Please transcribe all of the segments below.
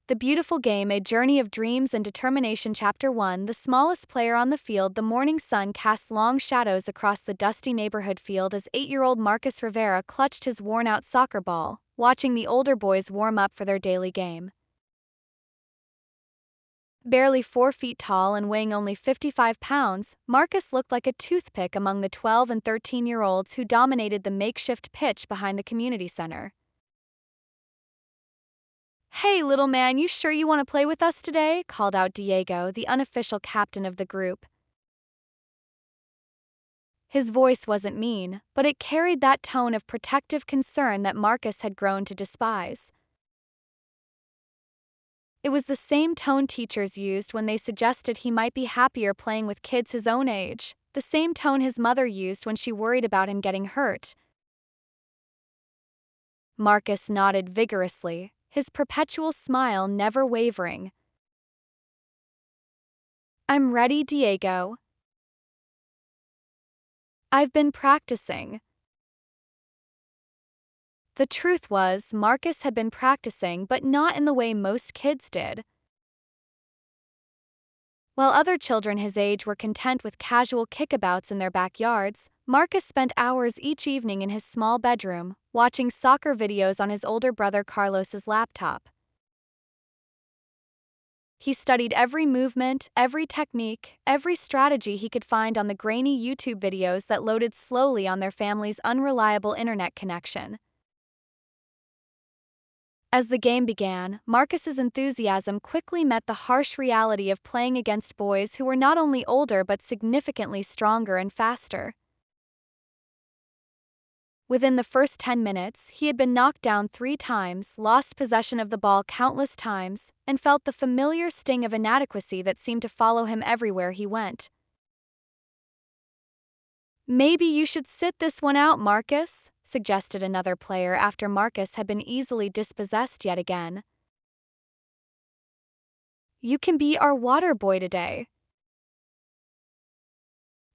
The Beautiful Game, A Journey of Dreams and Determination. Chapter 1. The smallest player on the field. The morning sun cast long shadows across the dusty neighborhood field as 8-year-old Marcus Rivera clutched his worn-out soccer ball, watching the older boys warm up for their daily game. Barely 4 feet tall and weighing only 55 pounds, Marcus looked like a toothpick among the 12 and 13-year-olds who dominated the makeshift pitch behind the community center. "Hey, little man, you sure you want to play with us today?" called out Diego, the unofficial captain of the group. His voice wasn't mean, but it carried that tone of protective concern that Marcus had grown to despise. It was the same tone teachers used when they suggested he might be happier playing with kids his own age, the same tone his mother used when she worried about him getting hurt. Marcus nodded vigorously, his perpetual smile never wavering. "I'm ready, Diego. I've been practicing." The truth was, Marcus had been practicing, but not in the way most kids did. While other children his age were content with casual kickabouts in their backyards, Marcus spent hours each evening in his small bedroom, watching soccer videos on his older brother Carlos's laptop. He studied every movement, every technique, every strategy he could find on the grainy YouTube videos that loaded slowly on their family's unreliable internet connection. As the game began, Marcus's enthusiasm quickly met the harsh reality of playing against boys who were not only older but significantly stronger and faster. Within the first 10 minutes, he had been knocked down 3 times, lost possession of the ball countless times, and felt the familiar sting of inadequacy that seemed to follow him everywhere he went. "Maybe you should sit this one out, Marcus," suggested another player after Marcus had been easily dispossessed yet again. "You can be our water boy today."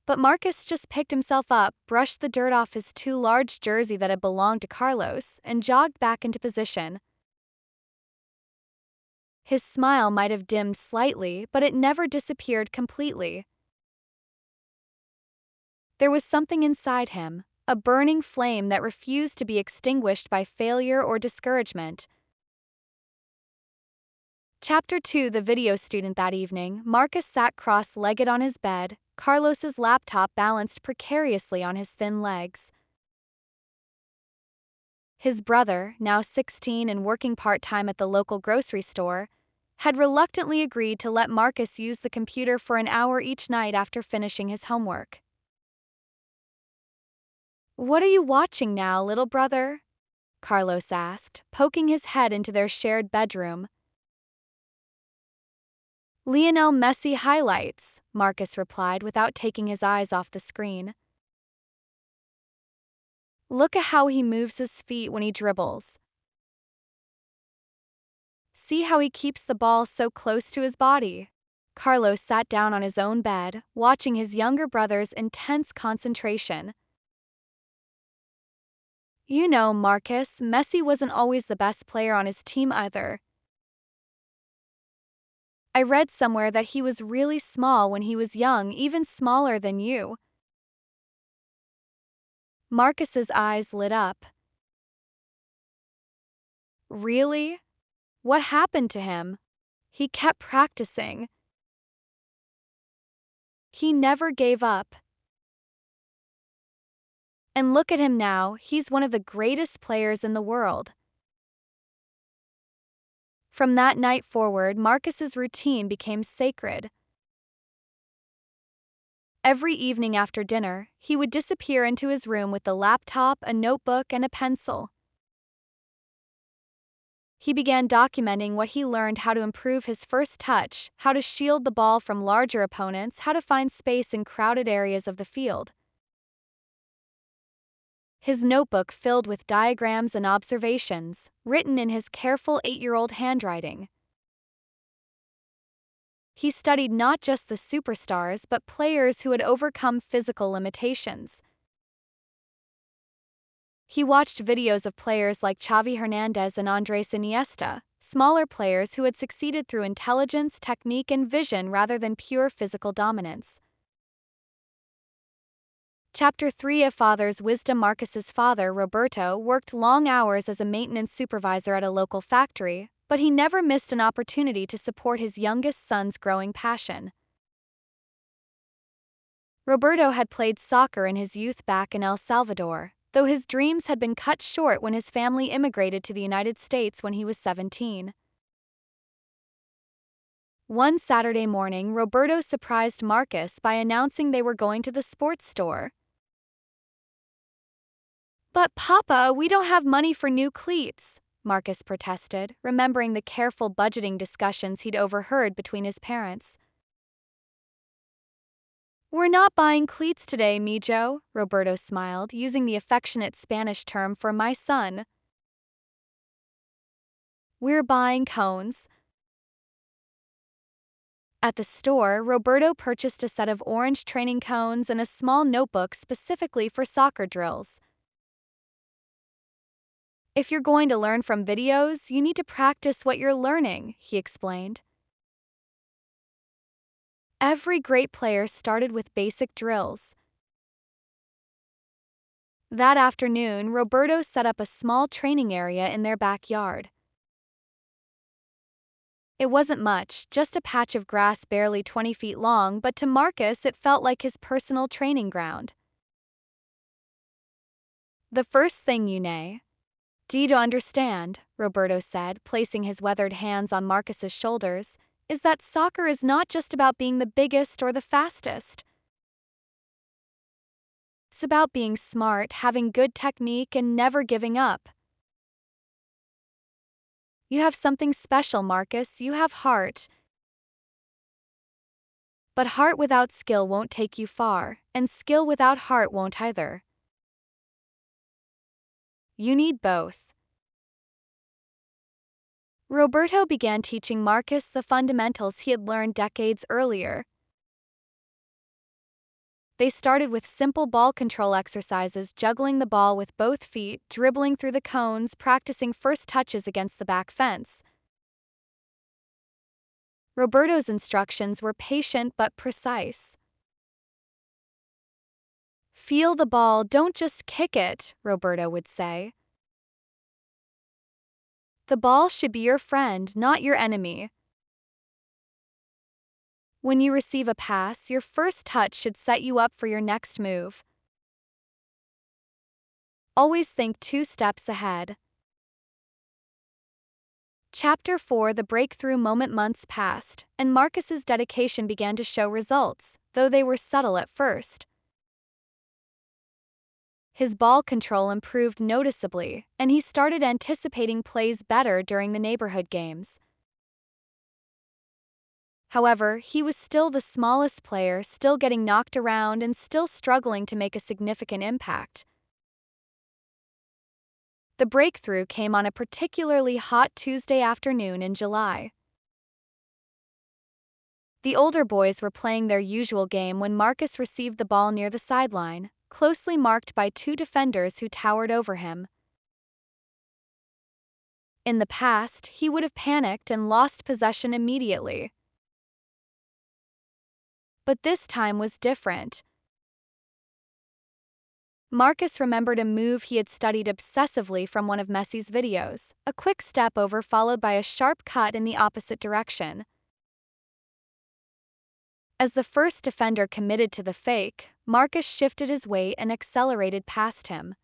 But Marcus just picked himself up, brushed the dirt off his too large jersey that had belonged to Carlos, and jogged back into position. His smile might have dimmed slightly, but it never disappeared completely. There was something inside him, a burning flame that refused to be extinguished by failure or discouragement. Chapter 2. The Video Student. That evening, Marcus sat cross-legged on his bed, Carlos's laptop balanced precariously on his thin legs. His brother, now 16 and working part-time at the local grocery store, had reluctantly agreed to let Marcus use the computer for an hour each night after finishing his homework. "What are you watching now, little brother?" Carlos asked, poking his head into their shared bedroom. "Lionel Messi highlights," Marcus replied without taking his eyes off the screen. "Look at how he moves his feet when he dribbles. See how he keeps the ball so close to his body." Carlos sat down on his own bed, watching his younger brother's intense concentration. "You know, Marcus, Messi wasn't always the best player on his team either. I read somewhere that he was really small when he was young, even smaller than you." Marcus's eyes lit up. "Really? What happened to him?" "He kept practicing. He never gave up. And look at him now, he's one of the greatest players in the world." From that night forward, Marcus's routine became sacred. Every evening after dinner, he would disappear into his room with the laptop, a notebook, and a pencil. He began documenting what he learned: how to improve his first touch, how to shield the ball from larger opponents, how to find space in crowded areas of the field. His notebook filled with diagrams and observations, written in his careful 8-year-old handwriting. He studied not just the superstars but players who had overcome physical limitations. He watched videos of players like Xavi Hernandez and Andres Iniesta, smaller players who had succeeded through intelligence, technique, and vision rather than pure physical dominance. Chapter 3: A Father's Wisdom. Marcus's father, Roberto, worked long hours as a maintenance supervisor at a local factory, but he never missed an opportunity to support his youngest son's growing passion. Roberto had played soccer in his youth back in El Salvador, though his dreams had been cut short when his family immigrated to the United States when he was 17. One Saturday morning, Roberto surprised Marcus by announcing they were going to the sports store. "But Papa, we don't have money for new cleats," Marcus protested, remembering the careful budgeting discussions he'd overheard between his parents. "We're not buying cleats today, mijo," Roberto smiled, using the affectionate Spanish term for my son. "We're buying cones." At the store, Roberto purchased a set of orange training cones and a small notebook specifically for soccer drills. "If you're going to learn from videos, you need to practice what you're learning," he explained. Every great player started with basic drills. That afternoon, Roberto set up a small training area in their backyard. It wasn't much, just a patch of grass barely 20 feet long, but to Marcus it felt like his personal training ground. "The first thing you need to understand," Roberto said, placing his weathered hands on Marcus's shoulders, "is that soccer is not just about being the biggest or the fastest. It's about being smart, having good technique, and never giving up. You have something special, Marcus. You have heart. But heart without skill won't take you far, and skill without heart won't either. You need both." Roberto began teaching Marcus the fundamentals he had learned decades earlier. They started with simple ball control exercises, juggling the ball with both feet, dribbling through the cones, practicing first touches against the back fence. Roberto's instructions were patient but precise. "Feel the ball, don't just kick it," Roberto would say. "The ball should be your friend, not your enemy. When you receive a pass, your first touch should set you up for your next move. Always think 2 steps ahead." Chapter 4: The Breakthrough Moment. Months passed, and Marcus's dedication began to show results, though they were subtle at first. His ball control improved noticeably, and he started anticipating plays better during the neighborhood games. However, he was still the smallest player, still getting knocked around and still struggling to make a significant impact. The breakthrough came on a particularly hot Tuesday afternoon in July. The older boys were playing their usual game when Marcus received the ball near the sideline, closely marked by 2 defenders who towered over him. In the past, he would have panicked and lost possession immediately. But this time was different. Marcus remembered a move he had studied obsessively from one of Messi's videos, a quick step over followed by a sharp cut in the opposite direction. As the first defender committed to the fake, Marcus shifted his weight and accelerated past him.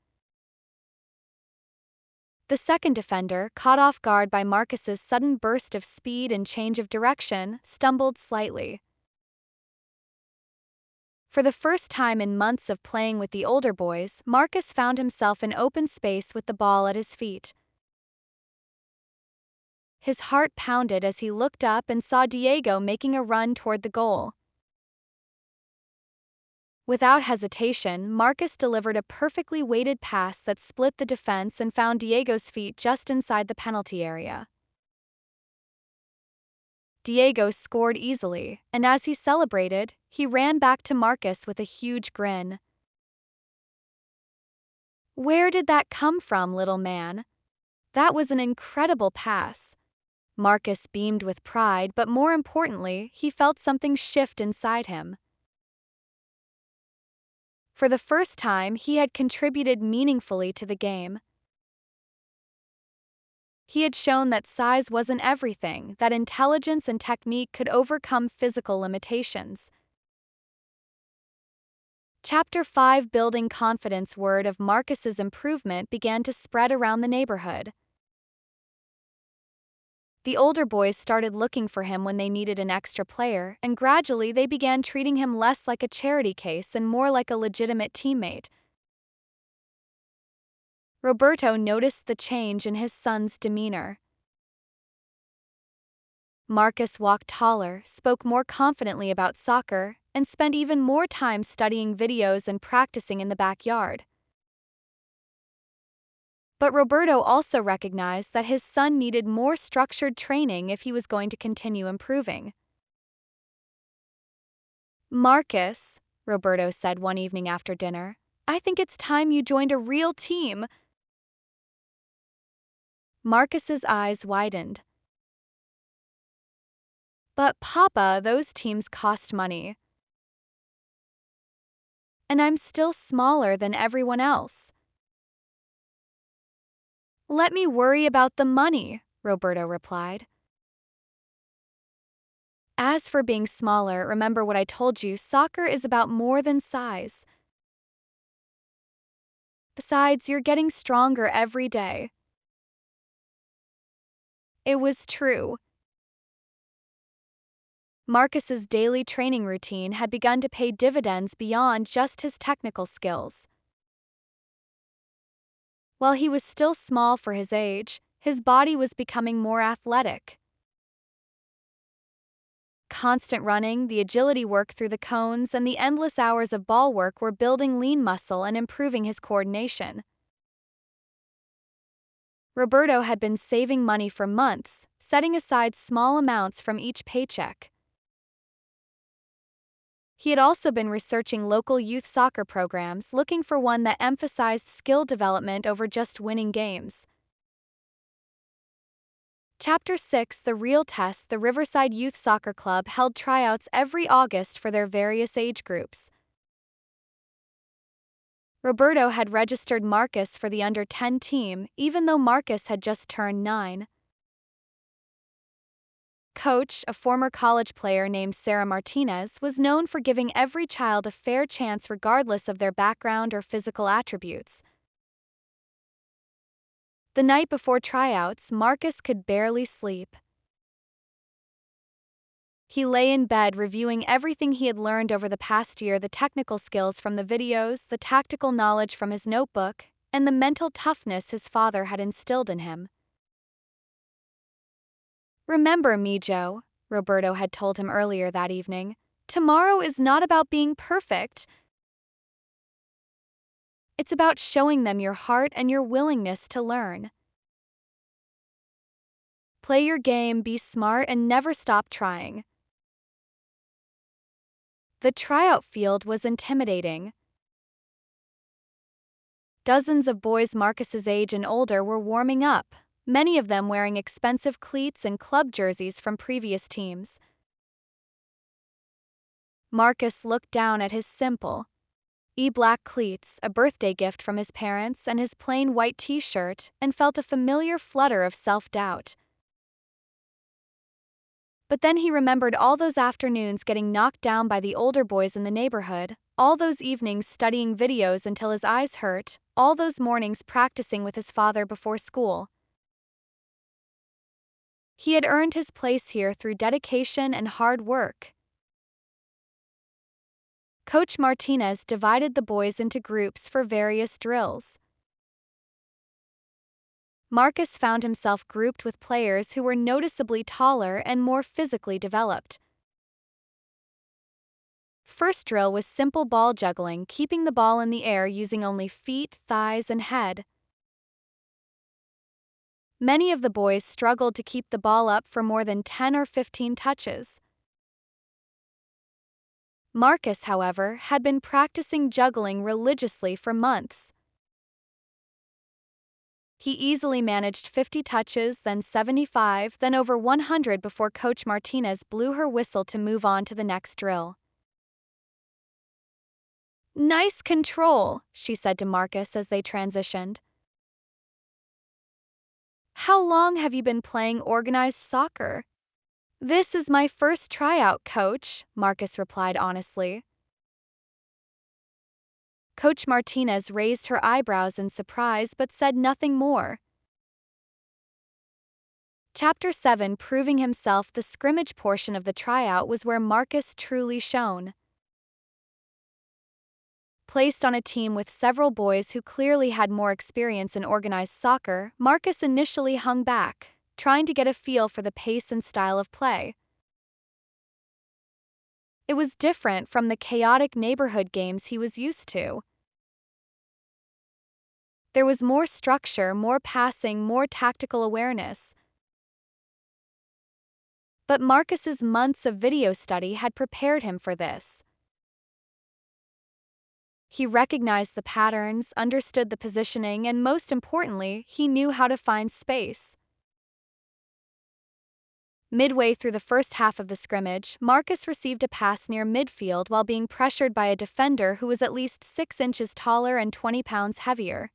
The second defender, caught off guard by Marcus's sudden burst of speed and change of direction, stumbled slightly. For the first time in months of playing with the older boys, Marcus found himself in open space with the ball at his feet. His heart pounded as he looked up and saw Diego making a run toward the goal. Without hesitation, Marcus delivered a perfectly weighted pass that split the defense and found Diego's feet just inside the penalty area. Diego scored easily, and as he celebrated, he ran back to Marcus with a huge grin. "Where did that come from, little man? That was an incredible pass." Marcus beamed with pride, but more importantly, he felt something shift inside him. For the first time, he had contributed meaningfully to the game. He had shown that size wasn't everything, that intelligence and technique could overcome physical limitations. Chapter 5 Building Confidence. Word of Marcus's improvement began to spread around the neighborhood. The older boys started looking for him when they needed an extra player, and gradually they began treating him less like a charity case and more like a legitimate teammate. Roberto noticed the change in his son's demeanor. Marcus walked taller, spoke more confidently about soccer, and spent even more time studying videos and practicing in the backyard. But Roberto also recognized that his son needed more structured training if he was going to continue improving. "Marcus," Roberto said one evening after dinner, "I think it's time you joined a real team." Marcus's eyes widened. "But Papa, those teams cost money. And I'm still smaller than everyone else." "Let me worry about the money," Roberto replied. "As for being smaller, remember what I told you, soccer is about more than size. Besides, you're getting stronger every day." It was true. Marcus's daily training routine had begun to pay dividends beyond just his technical skills. While he was still small for his age, his body was becoming more athletic. Constant running, the agility work through the cones, and the endless hours of ball work were building lean muscle and improving his coordination. Roberto had been saving money for months, setting aside small amounts from each paycheck. He had also been researching local youth soccer programs, looking for one that emphasized skill development over just winning games. Chapter 6 The Real Test. The Riverside Youth Soccer Club held tryouts every August for their various age groups. Roberto had registered Marcus for the under-10 team, even though Marcus had just turned 9. Coach, a former college player named Sarah Martinez, was known for giving every child a fair chance regardless of their background or physical attributes. The night before tryouts, Marcus could barely sleep. He lay in bed reviewing everything he had learned over the past year, the technical skills from the videos, the tactical knowledge from his notebook, and the mental toughness his father had instilled in him. "Remember me, Joe," Roberto had told him earlier that evening, "tomorrow is not about being perfect. It's about showing them your heart and your willingness to learn. Play your game, be smart, and never stop trying." The tryout field was intimidating. Dozens of boys Marcus's age and older were warming up, many of them wearing expensive cleats and club jerseys from previous teams. Marcus looked down at his simple, black cleats, a birthday gift from his parents, and his plain white t-shirt, and felt a familiar flutter of self-doubt. But then he remembered all those afternoons getting knocked down by the older boys in the neighborhood, all those evenings studying videos until his eyes hurt, all those mornings practicing with his father before school. He had earned his place here through dedication and hard work. Coach Martinez divided the boys into groups for various drills. Marcus found himself grouped with players who were noticeably taller and more physically developed. First drill was simple ball juggling, keeping the ball in the air using only feet, thighs, and head. Many of the boys struggled to keep the ball up for more than 10 or 15 touches. Marcus, however, had been practicing juggling religiously for months. He easily managed 50 touches, then 75, then over 100 before Coach Martinez blew her whistle to move on to the next drill. "Nice control," she said to Marcus as they transitioned. "How long have you been playing organized soccer?" "This is my first tryout, Coach," Marcus replied honestly. Coach Martinez raised her eyebrows in surprise but said nothing more. Chapter 7, Proving Himself. The scrimmage portion of the tryout was where Marcus truly shone. Placed on a team with several boys who clearly had more experience in organized soccer, Marcus initially hung back, trying to get a feel for the pace and style of play. It was different from the chaotic neighborhood games he was used to. There was more structure, more passing, more tactical awareness. But Marcus's months of video study had prepared him for this. He recognized the patterns, understood the positioning, and most importantly, he knew how to find space. Midway through the first half of the scrimmage, Marcus received a pass near midfield while being pressured by a defender who was at least 6 inches taller and 20 pounds heavier.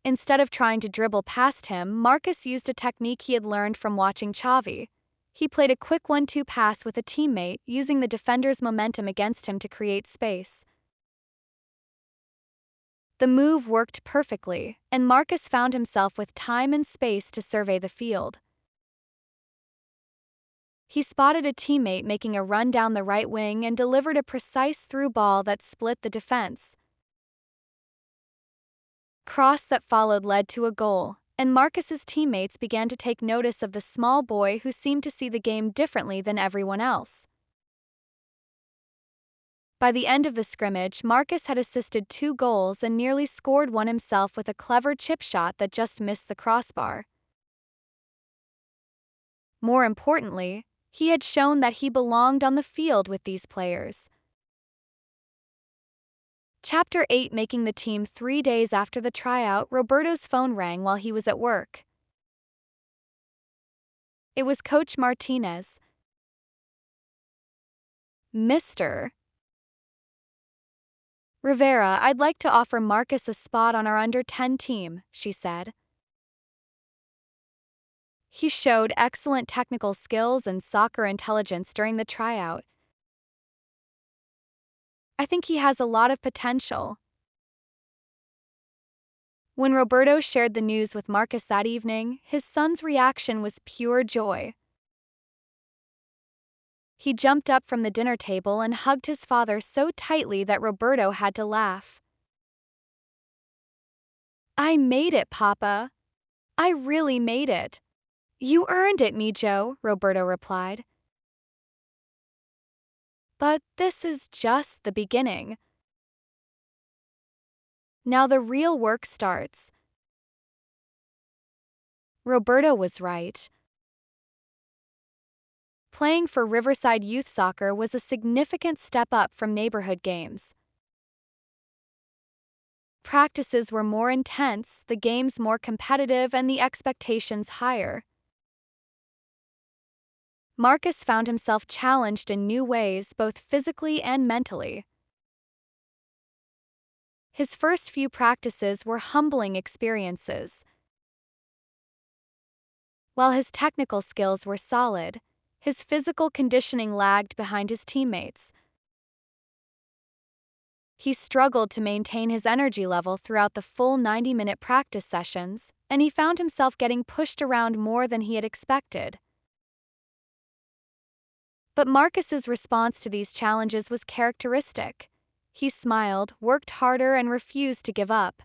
Instead of trying to dribble past him, Marcus used a technique he had learned from watching Xavi. He played a quick 1-2 pass with a teammate, using the defender's momentum against him to create space. The move worked perfectly, and Marcus found himself with time and space to survey the field. He spotted a teammate making a run down the right wing and delivered a precise through ball that split the defense. Cross that followed led to a goal, and Marcus's teammates began to take notice of the small boy who seemed to see the game differently than everyone else. By the end of the scrimmage, Marcus had assisted 2 goals and nearly scored one himself with a clever chip shot that just missed the crossbar. More importantly, he had shown that he belonged on the field with these players. Chapter 8, Making the team. 3 days after the tryout, Roberto's phone rang while he was at work. It was Coach Martinez. "Mr. Rivera, I'd like to offer Marcus a spot on our under-10 team," she said. "He showed excellent technical skills and soccer intelligence during the tryout. I think he has a lot of potential." When Roberto shared the news with Marcus that evening, his son's reaction was pure joy. He jumped up from the dinner table and hugged his father so tightly that Roberto had to laugh. "I made it, Papa. I really made it." "You earned it, Mijo," Roberto replied. "But this is just the beginning. Now the real work starts." Roberto was right. Playing for Riverside Youth Soccer was a significant step up from neighborhood games. Practices were more intense, the games more competitive, and the expectations higher. Marcus found himself challenged in new ways, both physically and mentally. His first few practices were humbling experiences. While his technical skills were solid, his physical conditioning lagged behind his teammates. He struggled to maintain his energy level throughout the full 90-minute practice sessions, and he found himself getting pushed around more than he had expected. But Marcus's response to these challenges was characteristic. He smiled, worked harder, and refused to give up.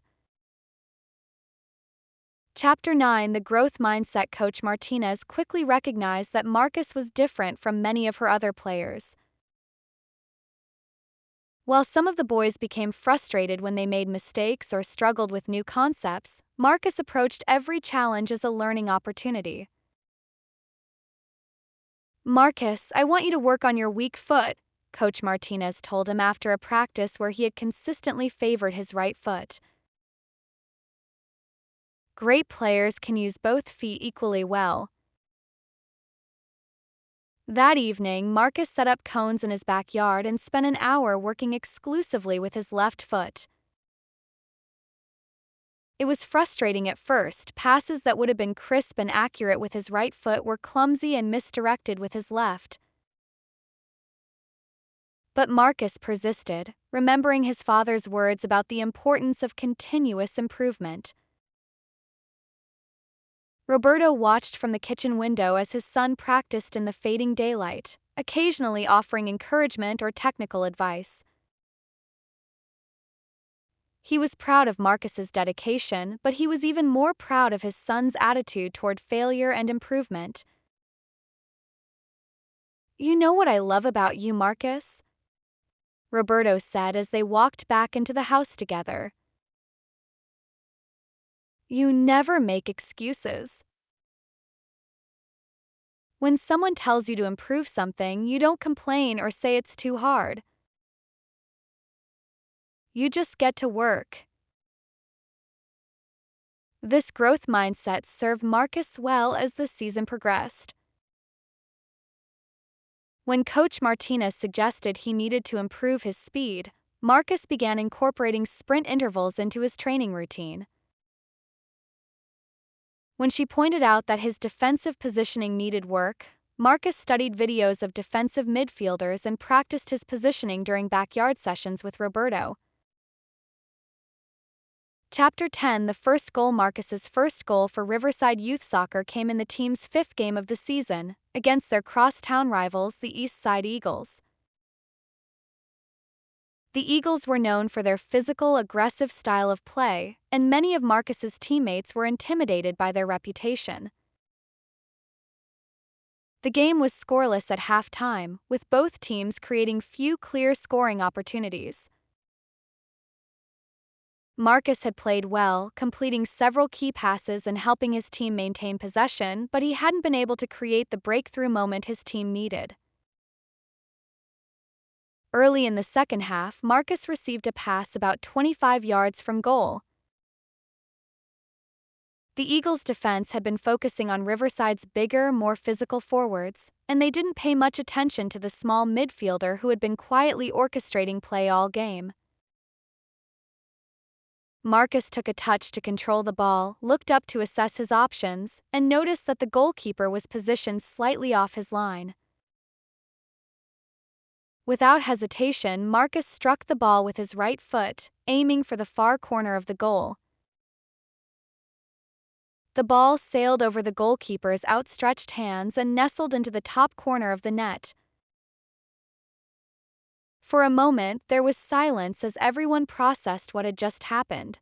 Chapter 9, The Growth Mindset. Coach Martinez quickly recognized that Marcus was different from many of her other players. While some of the boys became frustrated when they made mistakes or struggled with new concepts, Marcus approached every challenge as a learning opportunity. "Marcus, I want you to work on your weak foot," Coach Martinez told him after a practice where he had consistently favored his right foot. Great players can use both feet equally well. That evening, Marcus set up cones in his backyard and spent an hour working exclusively with his left foot. It was frustrating at first. Passes that would have been crisp and accurate with his right foot were clumsy and misdirected with his left. But Marcus persisted, remembering his father's words about the importance of continuous improvement. Roberto watched from the kitchen window as his son practiced in the fading daylight, occasionally offering encouragement or technical advice. He was proud of Marcus's dedication, but he was even more proud of his son's attitude toward failure and improvement. "You know what I love about you, Marcus?" Roberto said as they walked back into the house together. "You never make excuses. When someone tells you to improve something, you don't complain or say it's too hard. You just get to work." This growth mindset served Marcus well as the season progressed. When Coach Martinez suggested he needed to improve his speed, Marcus began incorporating sprint intervals into his training routine. When she pointed out that his defensive positioning needed work, Marcus studied videos of defensive midfielders and practiced his positioning during backyard sessions with Roberto. Chapter 10. The first goal. Marcus's first goal for Riverside Youth Soccer came in the team's fifth game of the season, against their cross-town rivals, the East Side Eagles. The Eagles were known for their physical, aggressive style of play, and many of Marcus's teammates were intimidated by their reputation. The game was scoreless at halftime, with both teams creating few clear scoring opportunities. Marcus had played well, completing several key passes and helping his team maintain possession, but he hadn't been able to create the breakthrough moment his team needed. Early in the second half, Marcus received a pass about 25 yards from goal. The Eagles' defense had been focusing on Riverside's bigger, more physical forwards, and they didn't pay much attention to the small midfielder who had been quietly orchestrating play all game. Marcus took a touch to control the ball, looked up to assess his options, and noticed that the goalkeeper was positioned slightly off his line. Without hesitation, Marcus struck the ball with his right foot, aiming for the far corner of the goal. The ball sailed over the goalkeeper's outstretched hands and nestled into the top corner of the net. For a moment, there was silence as everyone processed what had just happened.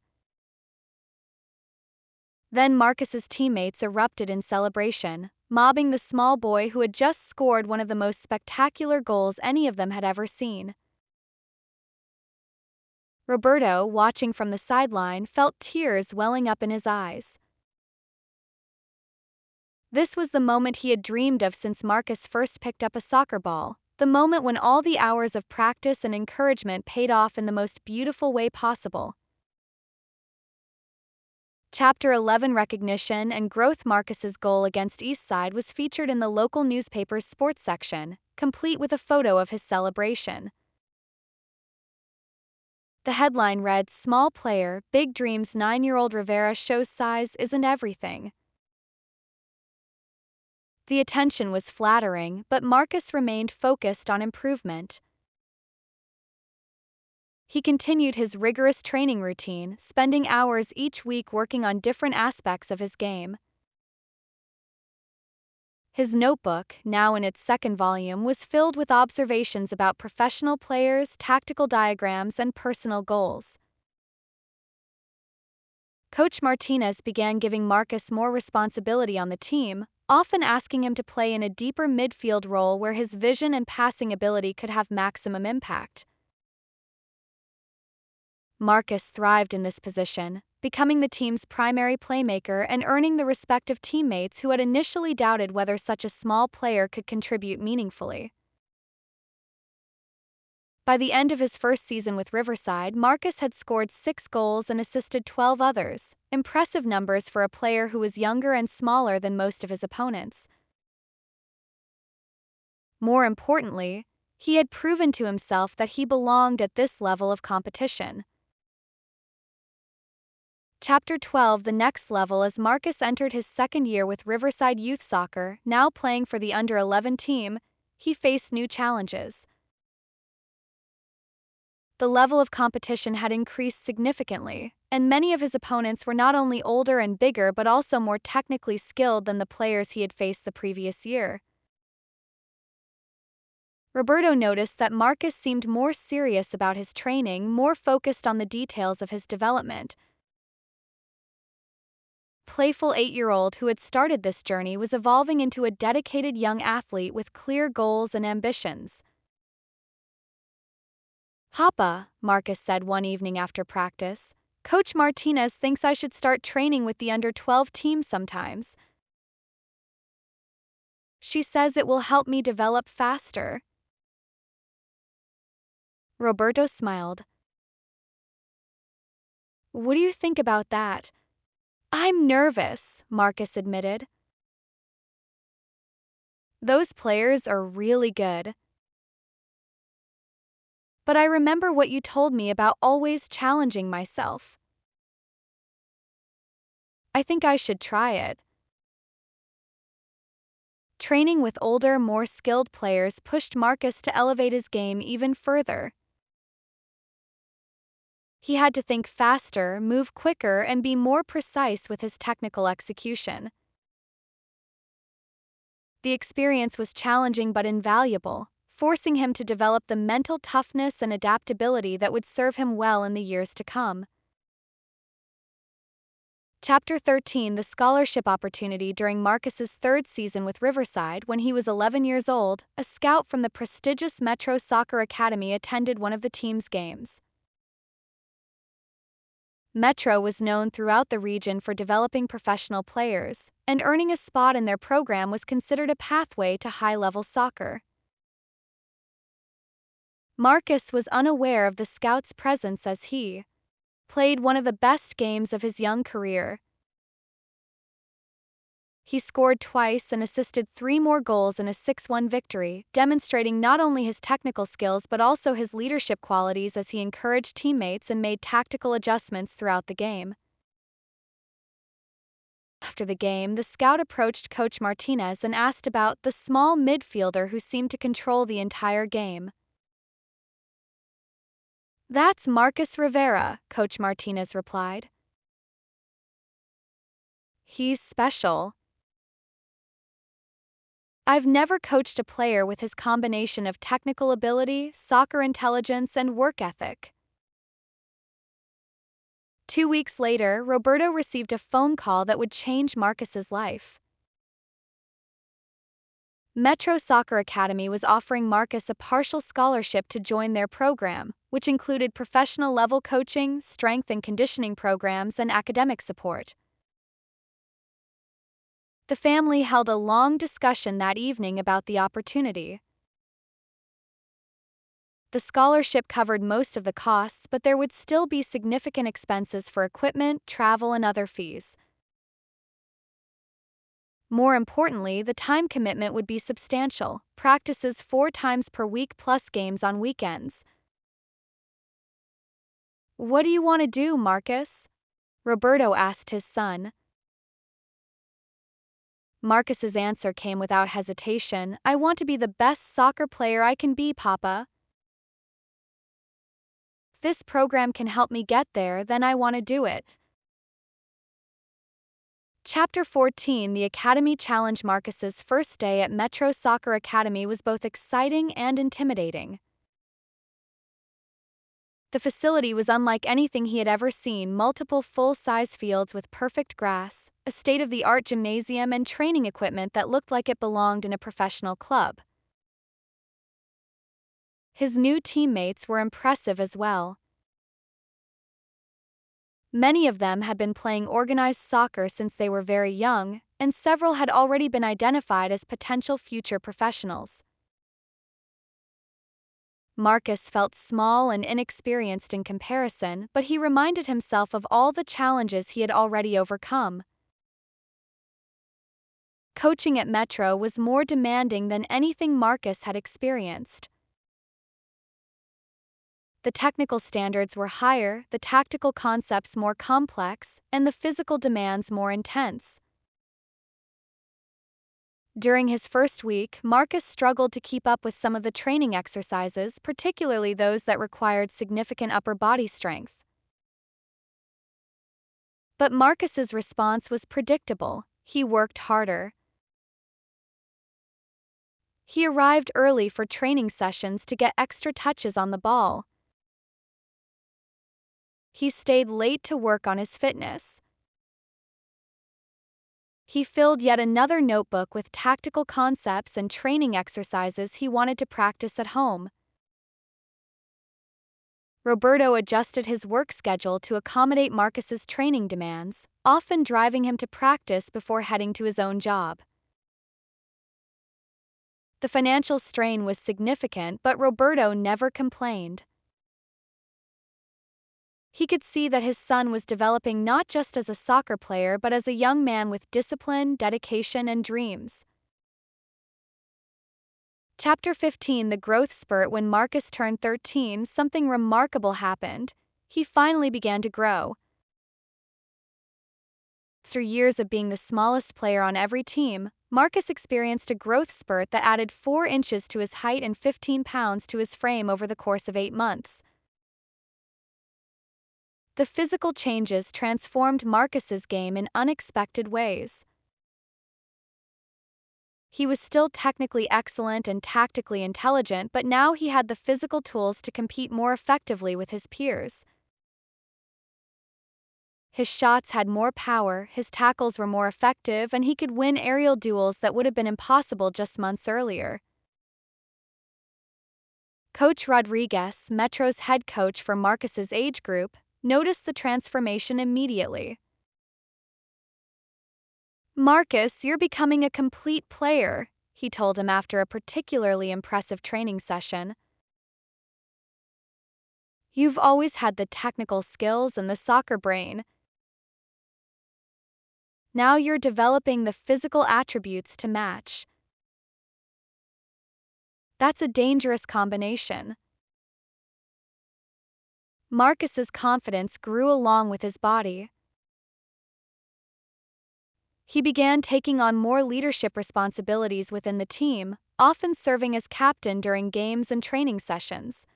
Then Marcus's teammates erupted in celebration, mobbing the small boy who had just scored one of the most spectacular goals any of them had ever seen. Roberto, watching from the sideline, felt tears welling up in his eyes. This was the moment he had dreamed of since Marcus first picked up a soccer ball, the moment when all the hours of practice and encouragement paid off in the most beautiful way possible. Chapter 11. Recognition and growth. Marcus's goal against Eastside was featured in the local newspaper's sports section, complete with a photo of his celebration. The headline read, "Small player, big dreams." 9-year-old Rivera shows size isn't everything. The attention was flattering, but Marcus remained focused on improvement. He continued his rigorous training routine, spending hours each week working on different aspects of his game. His notebook, now in its second volume, was filled with observations about professional players, tactical diagrams, and personal goals. Coach Martinez began giving Marcus more responsibility on the team, often asking him to play in a deeper midfield role where his vision and passing ability could have maximum impact. Marcus thrived in this position, becoming the team's primary playmaker and earning the respect of teammates who had initially doubted whether such a small player could contribute meaningfully. By the end of his first season with Riverside, Marcus had scored 6 goals and assisted 12 others, impressive numbers for a player who was younger and smaller than most of his opponents. More importantly, he had proven to himself that he belonged at this level of competition. Chapter 12: The next level. As Marcus entered his second year with Riverside Youth Soccer, now playing for the under-11 team, he faced new challenges. The level of competition had increased significantly, and many of his opponents were not only older and bigger but also more technically skilled than the players he had faced the previous year. Roberto noticed that Marcus seemed more serious about his training, more focused on the details of his development. Playful 8-year-old who had started this journey was evolving into a dedicated young athlete with clear goals and ambitions. "Papa," Marcus said one evening after practice, "Coach Martinez thinks I should start training with the under-12 team sometimes. She says it will help me develop faster." Roberto smiled. "What do you think about that?" "I'm nervous," Marcus admitted. "Those players are really good. But I remember what you told me about always challenging myself. I think I should try it." Training with older, more skilled players pushed Marcus to elevate his game even further. He had to think faster, move quicker, and be more precise with his technical execution. The experience was challenging but invaluable, forcing him to develop the mental toughness and adaptability that would serve him well in the years to come. Chapter 13: The scholarship opportunity. During Marcus's third season with Riverside, when he was 11 years old, a scout from the prestigious Metro Soccer Academy attended one of the team's games. Metro was known throughout the region for developing professional players, and earning a spot in their program was considered a pathway to high-level soccer. Marcus was unaware of the scout's presence as he played one of the best games of his young career. He scored twice and assisted 3 more goals in a 6-1 victory, demonstrating not only his technical skills but also his leadership qualities as he encouraged teammates and made tactical adjustments throughout the game. After the game, the scout approached Coach Martinez and asked about the small midfielder who seemed to control the entire game. "That's Marcus Rivera," Coach Martinez replied. "He's special. I've never coached a player with his combination of technical ability, soccer intelligence, and work ethic." 2 weeks later, Roberto received a phone call that would change Marcus's life. Metro Soccer Academy was offering Marcus a partial scholarship to join their program, which included professional-level coaching, strength and conditioning programs, and academic support. The family held a long discussion that evening about the opportunity. The scholarship covered most of the costs, but there would still be significant expenses for equipment, travel, and other fees. More importantly, the time commitment would be substantial: practices 4 times per week plus games on weekends. "What do you want to do, Marcus?" Roberto asked his son. Marcus's answer came without hesitation: "I want to be the best soccer player I can be, Papa. If this program can help me get there, then I want to do it." Chapter 14: The Academy Challenge. Marcus's first day at Metro Soccer Academy was both exciting and intimidating. The facility was unlike anything he had ever seen: multiple full-size fields with perfect grass, a state-of-the-art gymnasium, and training equipment that looked like it belonged in a professional club. His new teammates were impressive as well. Many of them had been playing organized soccer since they were very young, and several had already been identified as potential future professionals. Marcus felt small and inexperienced in comparison, but he reminded himself of all the challenges he had already overcome. Coaching at Metro was more demanding than anything Marcus had experienced. The technical standards were higher, the tactical concepts more complex, and the physical demands more intense. During his first week, Marcus struggled to keep up with some of the training exercises, particularly those that required significant upper body strength. But Marcus's response was predictable. He worked harder. He arrived early for training sessions to get extra touches on the ball. He stayed late to work on his fitness. He filled yet another notebook with tactical concepts and training exercises he wanted to practice at home. Roberto adjusted his work schedule to accommodate Marcus's training demands, often driving him to practice before heading to his own job. The financial strain was significant, but Roberto never complained. He could see that his son was developing not just as a soccer player but as a young man with discipline, dedication, and dreams. Chapter 15: The Growth Spurt. When Marcus turned 13, something remarkable happened. He finally began to grow. Through years of being the smallest player on every team, Marcus experienced a growth spurt that added 4 inches to his height and 15 pounds to his frame over the course of 8 months. The physical changes transformed Marcus's game in unexpected ways. He was still technically excellent and tactically intelligent, but now he had the physical tools to compete more effectively with his peers. His shots had more power, his tackles were more effective, and he could win aerial duels that would have been impossible just months earlier. Coach Rodriguez, Metro's head coach for Marcus's age group, noticed the transformation immediately. "Marcus, you're becoming a complete player," he told him after a particularly impressive training session. "You've always had the technical skills and the soccer brain. Now you're developing the physical attributes to match. That's a dangerous combination." Marcus's confidence grew along with his body. He began taking on more leadership responsibilities within the team, often serving as captain during games and training sessions.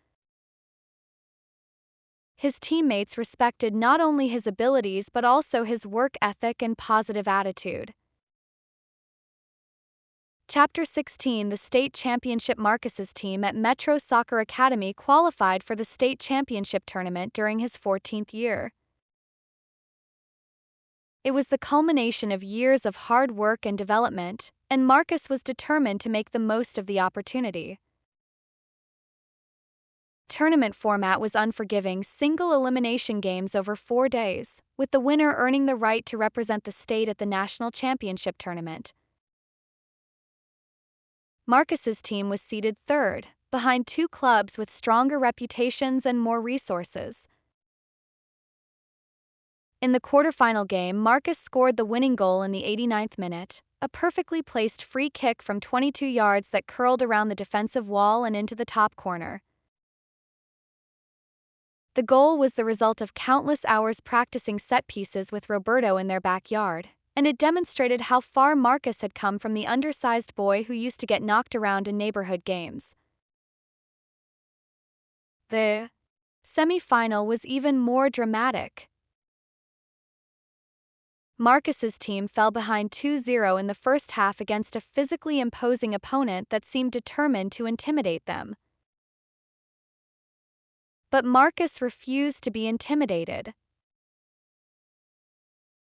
His teammates respected not only his abilities but also his work ethic and positive attitude. Chapter 16: The State Championship. Marcus's team at Metro Soccer Academy qualified for the state championship tournament during his 14th year. It was the culmination of years of hard work and development, and Marcus was determined to make the most of the opportunity. Tournament format was unforgiving: single elimination games over 4 days, with the winner earning the right to represent the state at the national championship tournament. Marcus's team was seeded third, behind 2 clubs with stronger reputations and more resources. In the quarterfinal game, Marcus scored the winning goal in the 89th minute, a perfectly placed free kick from 22 yards that curled around the defensive wall and into the top corner. The goal was the result of countless hours practicing set pieces with Roberto in their backyard, and it demonstrated how far Marcus had come from the undersized boy who used to get knocked around in neighborhood games. The semi-final was even more dramatic. Marcus's team fell behind 2-0 in the first half against a physically imposing opponent that seemed determined to intimidate them. But Marcus refused to be intimidated.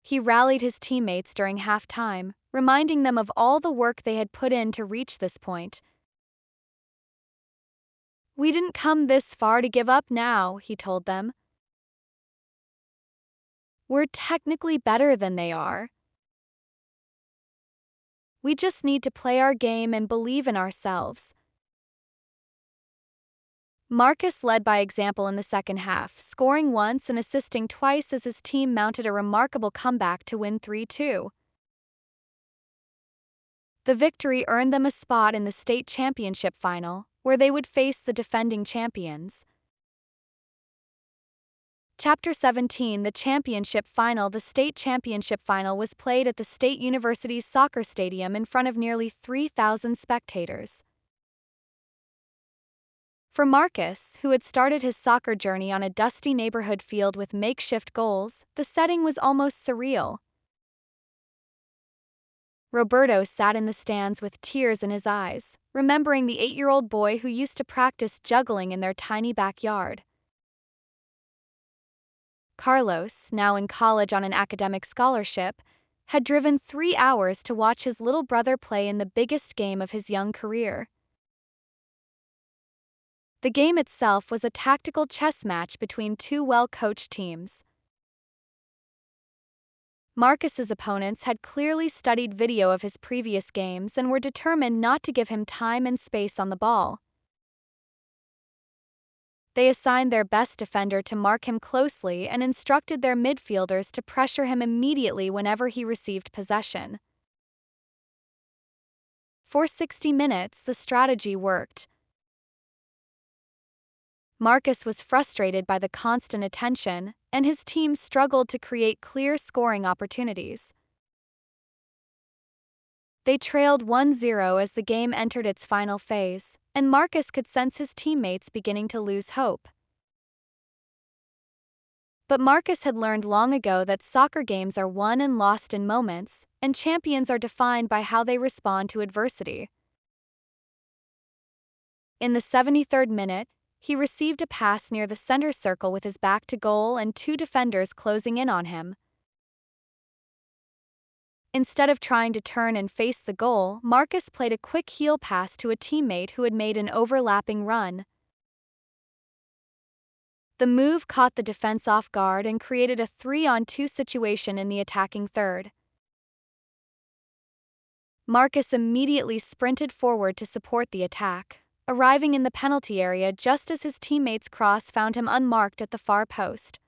He rallied his teammates during halftime, reminding them of all the work they had put in to reach this point. "We didn't come this far to give up now," he told them. "We're technically better than they are. We just need to play our game and believe in ourselves." Marcus led by example in the second half, scoring once and assisting twice as his team mounted a remarkable comeback to win 3-2. The victory earned them a spot in the state championship final, where they would face the defending champions. Chapter 17 The Championship Final The state championship final was played at the State University's soccer stadium in front of nearly 3,000 spectators. For Marcus, who had started his soccer journey on a dusty neighborhood field with makeshift goals, the setting was almost surreal. Roberto sat in the stands with tears in his eyes, remembering the 8-year-old boy who used to practice juggling in their tiny backyard. Carlos, now in college on an academic scholarship, had driven 3 hours to watch his little brother play in the biggest game of his young career. The game itself was a tactical chess match between two well-coached teams. Marcus's opponents had clearly studied video of his previous games and were determined not to give him time and space on the ball. They assigned their best defender to mark him closely and instructed their midfielders to pressure him immediately whenever he received possession. For 60 minutes, the strategy worked. Marcus was frustrated by the constant attention, and his team struggled to create clear scoring opportunities. They trailed 1-0 as the game entered its final phase, and Marcus could sense his teammates beginning to lose hope. But Marcus had learned long ago that soccer games are won and lost in moments, and champions are defined by how they respond to adversity. In the 73rd minute, he received a pass near the center circle with his back to goal and two defenders closing in on him. Instead of trying to turn and face the goal, Marcus played a quick heel pass to a teammate who had made an overlapping run. The move caught the defense off guard and created a 3-on-2 situation in the attacking third. Marcus immediately sprinted forward to support the attack, arriving in the penalty area just as his teammate's cross found him unmarked at the far post.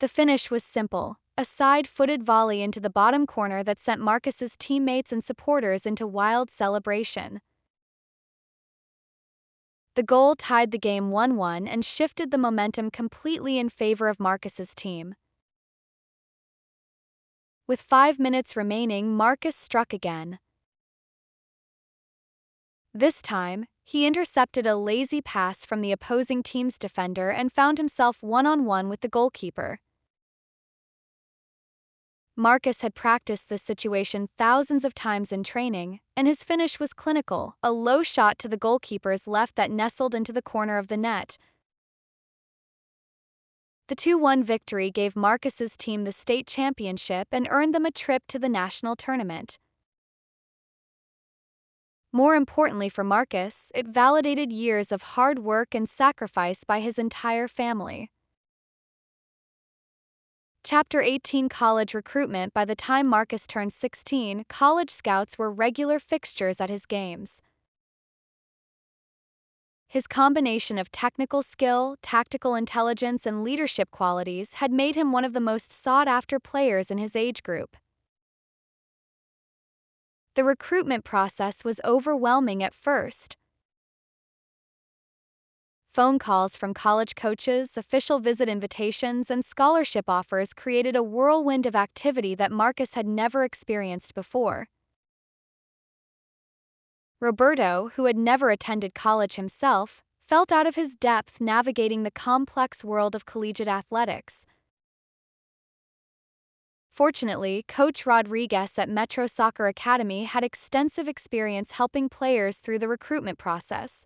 The finish was simple, a side-footed volley into the bottom corner that sent Marcus's teammates and supporters into wild celebration. The goal tied the game 1-1 and shifted the momentum completely in favor of Marcus's team. With 5 minutes remaining, Marcus struck again. This time, he intercepted a lazy pass from the opposing team's defender and found himself one-on-one with the goalkeeper. Marcus had practiced this situation thousands of times in training, and his finish was clinical, a low shot to the goalkeeper's left that nestled into the corner of the net. The 2-1 victory gave Marcus's team the state championship and earned them a trip to the national tournament. More importantly for Marcus, it validated years of hard work and sacrifice by his entire family. Chapter 18 College Recruitment By the time Marcus turned 16, college scouts were regular fixtures at his games. His combination of technical skill, tactical intelligence, and leadership qualities had made him one of the most sought-after players in his age group. The recruitment process was overwhelming at first. Phone calls from college coaches, official visit invitations, and scholarship offers created a whirlwind of activity that Marcus had never experienced before. Roberto, who had never attended college himself, felt out of his depth navigating the complex world of collegiate athletics. Fortunately, Coach Rodriguez at Metro Soccer Academy had extensive experience helping players through the recruitment process.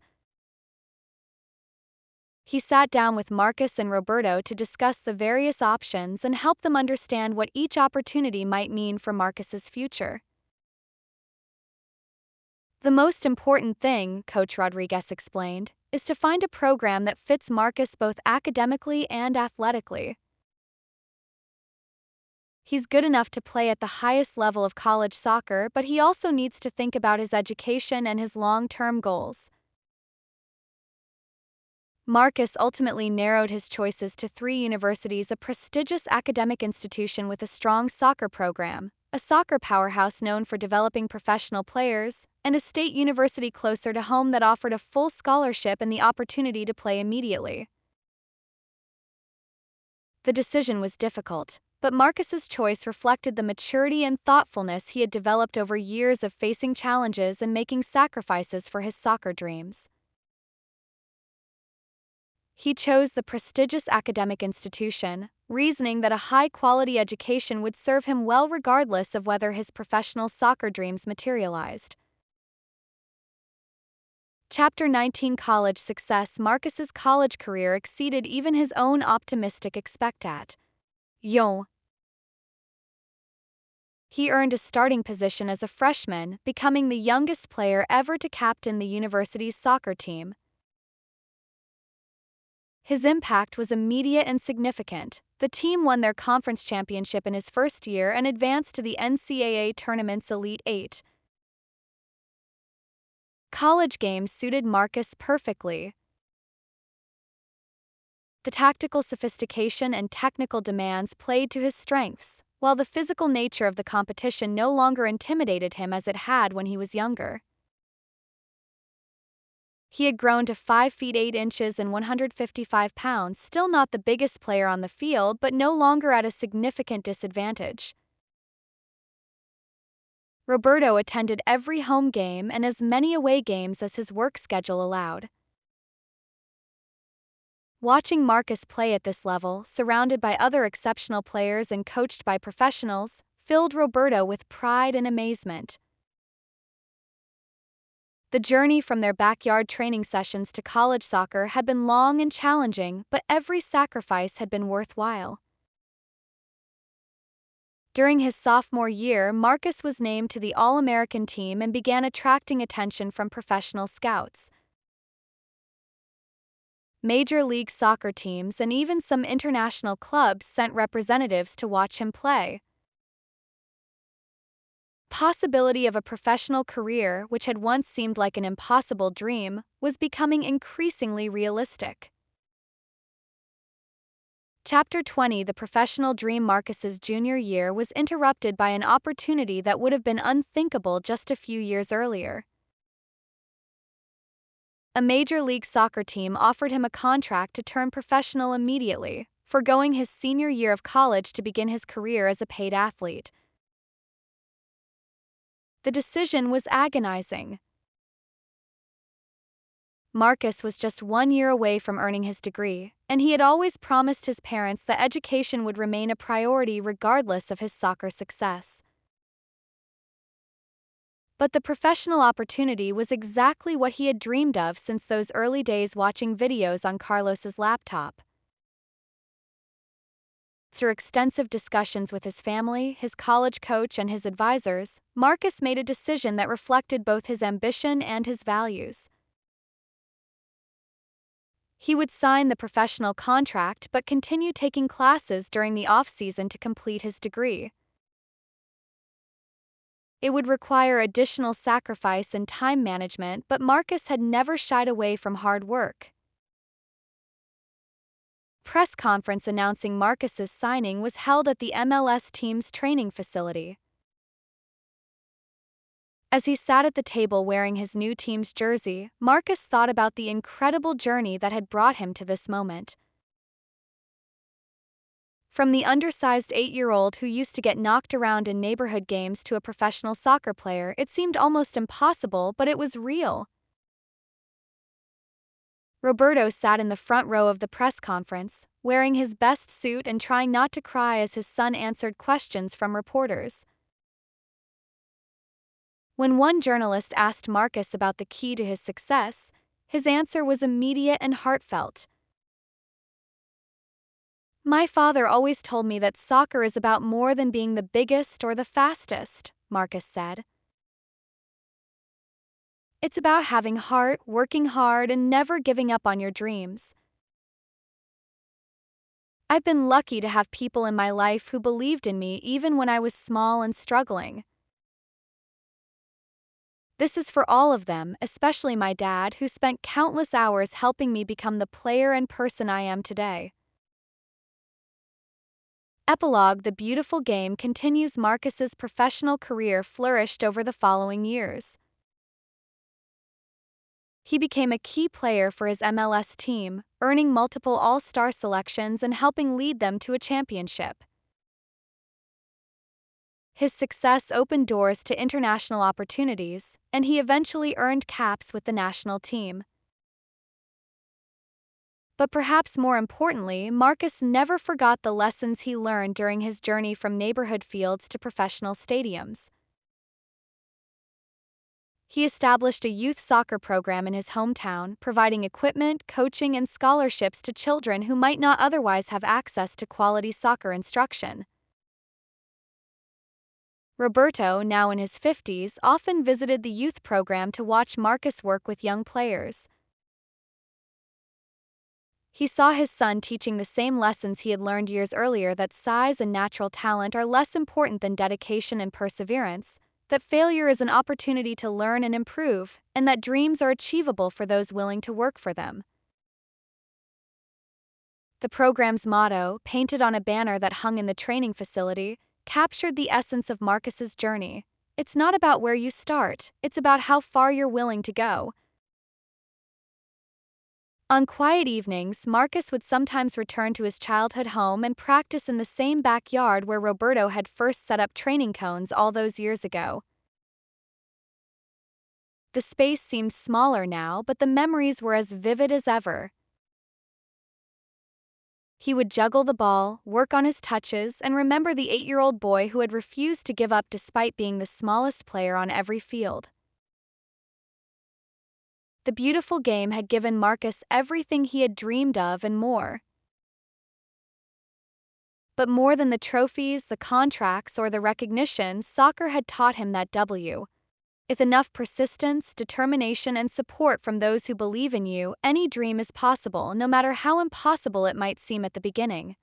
He sat down with Marcus and Roberto to discuss the various options and help them understand what each opportunity might mean for Marcus's future. The most important thing, Coach Rodriguez explained, is to find a program that fits Marcus both academically and athletically. He's good enough to play at the highest level of college soccer, but he also needs to think about his education and his long-term goals. Marcus ultimately narrowed his choices to three universities: a prestigious academic institution with a strong soccer program, a soccer powerhouse known for developing professional players, and a state university closer to home that offered a full scholarship and the opportunity to play immediately. The decision was difficult, but Marcus's choice reflected the maturity and thoughtfulness he had developed over years of facing challenges and making sacrifices for his soccer dreams. He chose the prestigious academic institution, reasoning that a high-quality education would serve him well regardless of whether his professional soccer dreams materialized. Chapter 19: College Success. Marcus's college career exceeded even his own optimistic expectations. He earned a starting position as a freshman, becoming the youngest player ever to captain the university's soccer team. His impact was immediate and significant. The team won their conference championship in his first year and advanced to the NCAA tournament's Elite Eight. College games suited Marcus perfectly. The tactical sophistication and technical demands played to his strengths, while the physical nature of the competition no longer intimidated him as it had when he was younger. He had grown to 5 feet 8 inches and 155 pounds, still not the biggest player on the field, but no longer at a significant disadvantage. Roberto attended every home game and as many away games as his work schedule allowed. Watching Marcus play at this level, surrounded by other exceptional players and coached by professionals, filled Roberto with pride and amazement. The journey from their backyard training sessions to college soccer had been long and challenging, but every sacrifice had been worthwhile. During his sophomore year, Marcus was named to the All-American team and began attracting attention from professional scouts. Major League Soccer teams and even some international clubs sent representatives to watch him play. Possibility of a professional career, which had once seemed like an impossible dream, was becoming increasingly realistic. Chapter 20: The professional dream. Marcus's junior year was interrupted by an opportunity that would have been unthinkable just a few years earlier. A Major League Soccer team offered him a contract to turn professional immediately, foregoing his senior year of college to begin his career as a paid athlete. The decision was agonizing. Marcus was just 1 year away from earning his degree, and he had always promised his parents that education would remain a priority regardless of his soccer success. But the professional opportunity was exactly what he had dreamed of since those early days watching videos on Carlos's laptop. Through extensive discussions with his family, his college coach, and his advisors, Marcus made a decision that reflected both his ambition and his values. He would sign the professional contract but continue taking classes during the off-season to complete his degree. It would require additional sacrifice and time management, but Marcus had never shied away from hard work. Press conference announcing Marcus's signing was held at the MLS team's training facility. As he sat at the table wearing his new team's jersey, Marcus thought about the incredible journey that had brought him to this moment. From the undersized 8-year-old who used to get knocked around in neighborhood games to a professional soccer player, it seemed almost impossible, but it was real. Roberto sat in the front row of the press conference, wearing his best suit and trying not to cry as his son answered questions from reporters. When one journalist asked Marcus about the key to his success, his answer was immediate and heartfelt. "My father always told me that soccer is about more than being the biggest or the fastest," Marcus said. "It's about having heart, working hard, and never giving up on your dreams. I've been lucky to have people in my life who believed in me even when I was small and struggling." This is for all of them, especially my dad, who spent countless hours helping me become the player and person I am today. Epilogue: The beautiful game continues. Marcus's professional career flourished over the following years. He became a key player for his MLS team, earning multiple All-Star selections and helping lead them to a championship. His success opened doors to international opportunities, and he eventually earned caps with the national team. But perhaps more importantly, Marcus never forgot the lessons he learned during his journey from neighborhood fields to professional stadiums. He established a youth soccer program in his hometown, providing equipment, coaching, and scholarships to children who might not otherwise have access to quality soccer instruction. Roberto, now in his 50s, often visited the youth program to watch Marcus work with young players. He saw his son teaching the same lessons he had learned years earlier: that size and natural talent are less important than dedication and perseverance, that failure is an opportunity to learn and improve, and that dreams are achievable for those willing to work for them. The program's motto, painted on a banner that hung in the training facility, captured the essence of Marcus's journey. It's not about where you start, it's about how far you're willing to go. On quiet evenings, Marcus would sometimes return to his childhood home and practice in the same backyard where Roberto had first set up training cones all those years ago. The space seemed smaller now, but the memories were as vivid as ever. He would juggle the ball, work on his touches, and remember the 8-year-old boy who had refused to give up despite being the smallest player on every field. The beautiful game had given Marcus everything he had dreamed of and more. But more than the trophies, the contracts, or the recognition, soccer had taught him that with enough persistence, determination, and support from those who believe in you, any dream is possible, no matter how impossible it might seem at the beginning.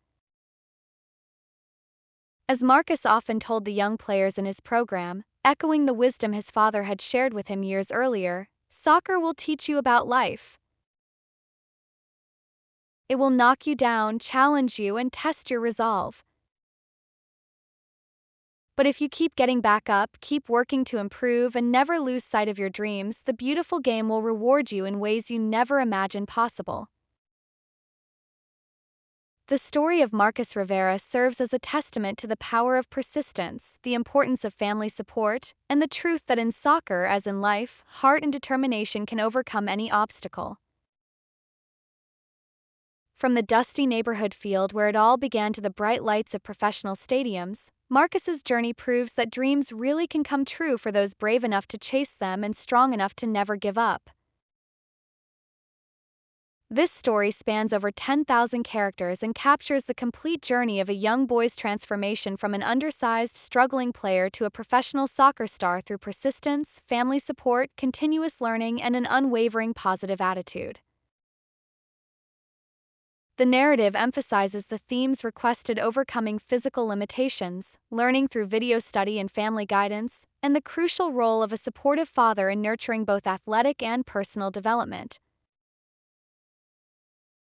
As Marcus often told the young players in his program, echoing the wisdom his father had shared with him years earlier, soccer will teach you about life. It will knock you down, challenge you, and test your resolve. But if you keep getting back up, keep working to improve, and never lose sight of your dreams, the beautiful game will reward you in ways you never imagined possible. The story of Marcus Rivera serves as a testament to the power of persistence, the importance of family support, and the truth that in soccer, as in life, heart and determination can overcome any obstacle. From the dusty neighborhood field where it all began to the bright lights of professional stadiums, Marcus's journey proves that dreams really can come true for those brave enough to chase them and strong enough to never give up. This story spans over 10,000 characters and captures the complete journey of a young boy's transformation from an undersized, struggling player to a professional soccer star through persistence, family support, continuous learning, and an unwavering positive attitude. The narrative emphasizes the themes requested: overcoming physical limitations, learning through video study and family guidance, and the crucial role of a supportive father in nurturing both athletic and personal development.